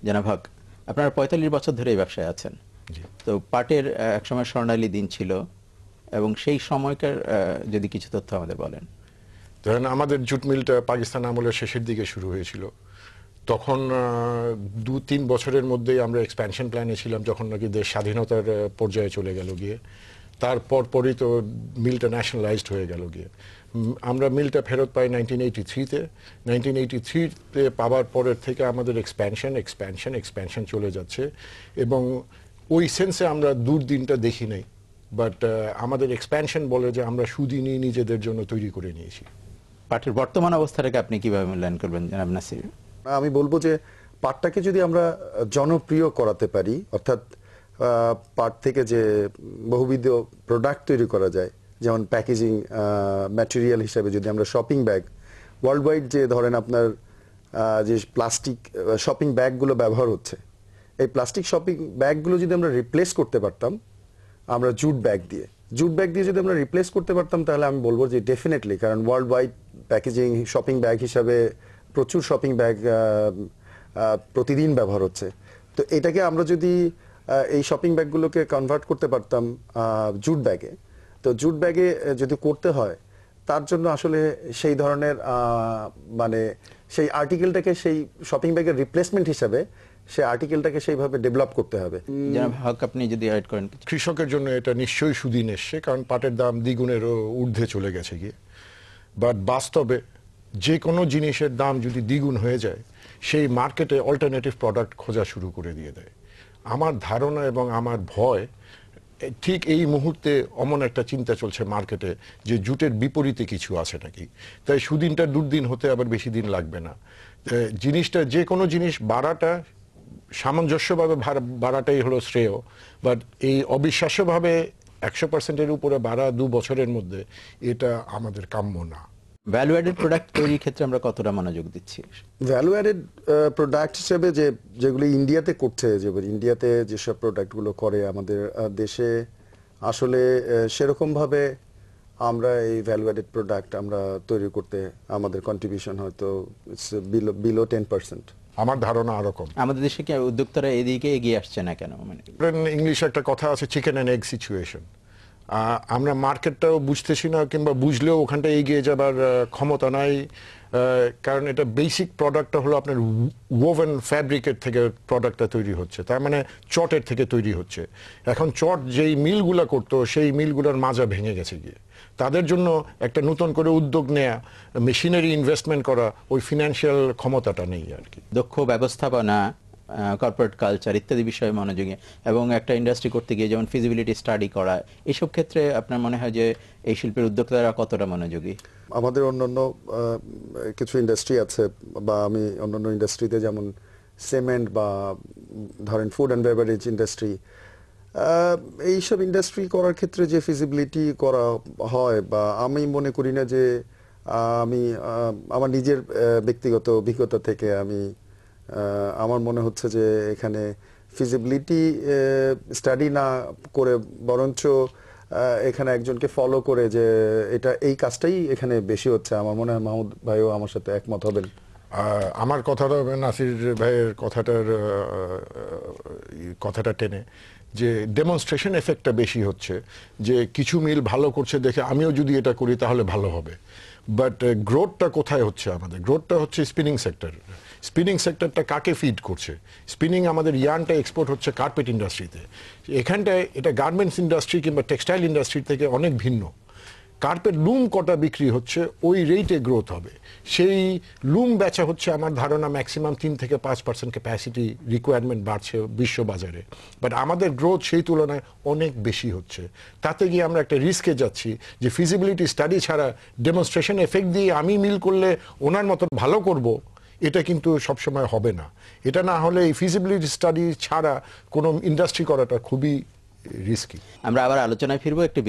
জনাব হক, আপনারা ৪৫ বছর ধরে এই ব্যবসায় আছেন। জি। তো পাটের একসময় স্বর্ণালী দিন ছিল, এবং সেই সময়কার যদি কিছু তথ্য আমাদের বলেন। ধরেন আমাদের জুট মিলটা পাকিস্তান আমলের শেষের দিকে শুরু হয়েছিল। তখন ২-৩ বছরের মধ্যেই আমরা এক্সপ্যানশন প্ল্যানে ছিলাম, যখন নাকি দেশ স্বাধীনতার পর্যায়ে চলে গেল গিয়ে। তারপর পরই তো মিলটা ন্যাশনালাইজড হয়ে গেল গিয়ে। আমরা মিলটা ফেরত পাই 1983-তে। 1983-তে পাওয়ার পরের থেকে আমাদের এক্সপ্যানশন চলে যাচ্ছে, এবং ওই সেন্সে আমরা দুর্দিনটা দেখি নাই। বাট আমাদের এক্সপ্যানশন বলে যে আমরা সুদিনই নিজেদের জন্য তৈরি করে নিয়েছি। পাটের বর্তমান অবস্থাটাকে আপনি কিভাবে মূল্যায়ন করবেন জনাব নাসির? আমি বলবো যে পাটটাকে যদি আমরা জনপ্রিয় করাতে পারি, অর্থাৎ পাট থেকে যে বহুবিধ প্রোডাক্ট তৈরি করা যায়, যেমন প্যাকেজিং ম্যাটেরিয়াল হিসাবে যদি আমরা শপিং ব্যাগ, ওয়ার্ল্ড ওয়াইড যে ধরেন আপনার যে প্লাস্টিক শপিং ব্যাগগুলো ব্যবহার হচ্ছে, এই প্লাস্টিক শপিং ব্যাগগুলো যদি আমরা রিপ্লেস করতে পারতাম আমরা জুট ব্যাগ দিয়ে যদি আমরা রিপ্লেস করতে পারতাম, তাহলে আমি বলবো যে ডেফিনেটলি, কারণ world wide packaging shopping bag হিসাবে প্রচুর শপিং ব্যাগ প্রতিদিন ব্যবহার হচ্ছে। তো এটাকে আমরা যদি এই শপিং ব্যাগগুলোকে কনভার্ট করতে পারতাম জুট ব্যাগে, তো জুট ব্যাগে যদি করতে হয়, তার জন্য আসলে সেই ধরনের মানে সেই আর্টিকেলটাকে সেই শপিং ব্যাগের রিপ্লেসমেন্ট হিসাবে সেই আর্টিকেলটাকে সেইভাবে ডেভেলপ করতে হবে। জনাব হক, আপনি যদি অ্যাড করেন। কৃষকের জন্য এটা নিশ্চয়ই সুদিন এসছে, কারণ পাটের দাম দ্বিগুণেরও ঊর্ধ্বে চলে গেছে গিয়ে। বাট বাস্তবে যে কোনো জিনিসের দাম যদি দ্বিগুণ হয়ে যায়, সেই মার্কেটে অল্টারনেটিভ প্রোডাক্ট খোঁজা শুরু করে দিয়ে দেয়। আমার ধারণা এবং আমার ভয়, ঠিক এই মুহূর্তে অমন একটা চিন্তা চলছে মার্কেটে যে জুটের বিপরীতে কিছু আছে নাকি। তাই সুদিনটা দুর্দিন হতে আবার বেশি দিন লাগবে না। জিনিসটা, যে কোনো জিনিস বাড়াটা সামঞ্জস্যভাবে বাড়াটাই হলো শ্রেয়। বাট এই অবিশ্বাস্যভাবে 100%-এর উপরে বাড়া 2 বছরের মধ্যে, এটা আমাদের কাম্য না। ভ্যালু অ্যাডেড প্রোডাক্ট তৈরির ক্ষেত্রে আমরা কতটা মনোযোগ দিচ্ছি? ভ্যালু অ্যাডেড প্রোডাক্ট হিসেবে যেগুলো ইন্ডিয়াতে করছে, ইন্ডিয়াতে যেসব প্রোডাক্টগুলো করে আমাদের দেশে, আসলে সেরকমভাবে আমরা এই ভ্যালু অ্যাডেড প্রোডাক্ট আমরা তৈরি করতে আমাদের কন্ট্রিবিউশন হয়তো বিলো 10%। আমার ধারণা আরো কম। আমাদের দেশে কি উদ্যোক্তারা এদিকে এগিয়ে আসছে না কেন? মানে ইংলিশে একটা কথা আছে, চিকেন অ্যান্ড এগ সিচুয়েশন। আমরা মার্কেটটাও বুঝতেছি না, কিংবা বুঝলেও ওখানটা এগিয়ে যাবার ক্ষমতা নাই। কারণ এটা বেসিক প্রোডাক্টটা হলো আপনার ওভেন ফ্যাব্রিকের থেকে প্রোডাক্টটা তৈরি হচ্ছে, তার মানে চটের থেকে তৈরি হচ্ছে। এখন চট যেই মিলগুলো করতো, সেই মিলগুলোর মাজা ভেঙে গেছে গিয়ে। তাদের জন্য একটা নতুন করে উদ্যোগ নেয়া, মেশিনারি ইনভেস্টমেন্ট করা, ওই ফিনান্সিয়াল ক্ষমতাটা নেই আর কি। দক্ষ ব্যবস্থাপনা, কর্পোরেট কালচার ইত্যাদি বিষয়ে মনোযোগী, এবং একটা ইন্ডাস্ট্রি করতে গিয়ে যেমন ফিজিবিলিটি স্টাডি করা, এইসব ক্ষেত্রে আপনার মনে হয় যে এই শিল্পের উদ্যোক্তারা কতটা মনোযোগী? আমাদের অন্যান্য কিছু ইন্ডাস্ট্রি আছে, বা আমি অন্যান্য ইন্ডাস্ট্রিতে, যেমন সিমেন্ট বা ধরেন ফুড অ্যান্ড বেভারেজ ইন্ডাস্ট্রি, এইসব ইন্ডাস্ট্রি করার ক্ষেত্রে যে ফিজিবিলিটি করা হয়, বা আমি মনে করি না যে আমি আমার নিজের ব্যক্তিগত অভিজ্ঞতা থেকে আমার মনে হচ্ছে যে এখানে ফিজিবিলিটি স্টাডি না করে, বরঞ্চ এখানে একজনকে ফলো করে যে এই কাজটাই এখানে বেশি হচ্ছে। আমার মনে হয় মাহমুদ ভাইও আমার সাথে একমত হবেন। আমার কথাটা নাসির ভাইয়ের কথাটা টেনে, যে ডেমনস্ট্রেশন এফেক্টটা বেশি হচ্ছে, যে কিছু মিল ভালো করছে দেখে আমিও যদি এটা করি তাহলে ভালো হবে। বাট গ্রোথটা কোথায় হচ্ছে? আমাদের গ্রোথটা হচ্ছে স্পিনিং সেক্টর। স্পিনিং সেক্টরটা কাকে ফিড করছে? স্পিনিং, আমাদের ইয়ার্নটা এক্সপোর্ট হচ্ছে কার্পেট ইন্ডাস্ট্রিতে। এখানটায় এটা গার্মেন্টস ইন্ডাস্ট্রি কিংবা টেক্সটাইল ইন্ডাস্ট্রি থেকে অনেক ভিন্ন। কার্পেট লুম কটা বিক্রি হচ্ছে, ওই রেটে গ্রোথ হবে। সেই লুম বেচা হচ্ছে, আমার ধারণা ম্যাক্সিমাম 3-5% ক্যাপাসিটি রিকোয়ারমেন্ট বাড়ছে বিশ্ববাজারে। বাট আমাদের গ্রোথ সেই তুলনায় অনেক বেশি হচ্ছে। তাতে গিয়ে আমরা একটা রিস্কে যাচ্ছি যে ফিজিবিলিটি স্টাডি ছাড়া ডেমনস্ট্রেশন এফেক্ট দিয়ে আমি মিল করলে ওনার মতো ভালো করব, এটা কিন্তু সবসময় হবে না। এটা না হলে এই ফিজিবিলিটি স্টাডি ছাড়া কোনো ইন্ডাস্ট্রি করাটা খুবই রিস্কি। আমরা আবার আলোচনায় ফিরবো একটি